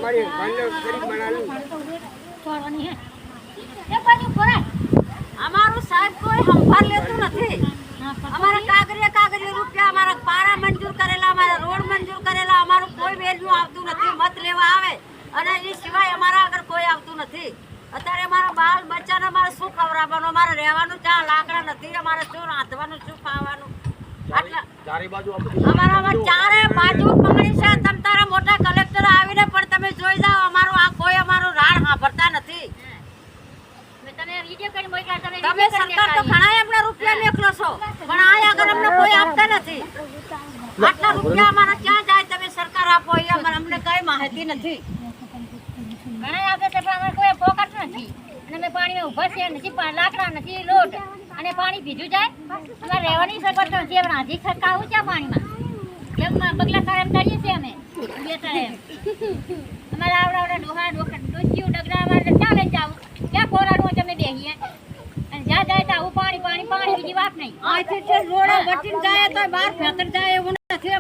અમારી ભાઈનો ગરીબ બનાવી છોડવાની હે એ બાજુ ફરે અમારું સાહેબ કોઈ સંભાળ લેતું નથી અમારા કાગરિયા રૂપિયા અમારા પારા મંજૂર કરેલા અમારા રોડ મંજૂર કરેલા અમારું કોઈ વેલ્યુ આવતું નથી મત લેવા આવે અને એ સિવાય અમારા આગળ કોઈ આવતું નથી અત્યારે અમારા બાલ બચ્ચાને અમારે શું ખવડાવવાનું અમારે રહેવાનું ત્યાં લાકડા નથી અમારે શું રાંધવાનું શું ખાવાનું અમારા ચારે બાજુ પકડી છે તમ તારા મોટા કલેક્ટર આવીને પણ તમે જોઈ જાઓ અમારું આ કોઈ અમારું રાડ સાંભળતા નથી તમે સરકાર તો ઘણા એમના રૂપિયા મેકલો છો પણ આ આગળ અમને કોઈ આપતા નથી આટલા રૂપિયા અમારા ક્યાં જાય તમે સરકાર આપો એ અમને કઈ માહિતી નથી ઘણા આપે છે પણ અમારે કોઈ પોકટ નથી અને અમે પાણીમાં ઊભા છે નથી લાકડા નથી લોટ અને પાણી ભીજું જાય અમારે રહેવાની સગવડ નથી એમ રાંધી ખાવું છે પાણીમાં એમ બગલા કાયમ કરીએ છીએ અમે બેઠા એમ અમારે આવડા ડોહા ડોસીઓ ડગરા અમારે ક્યાં લઈને જાવું ક્યાં કોરાડું તમે બેસીએ અને જ્યાં જાય ત્યાં આવું પાણી બીજી વાત નહીં અહીંથી રોડ વટીને જાય તો બહાર ફેતર જાય એવું નથી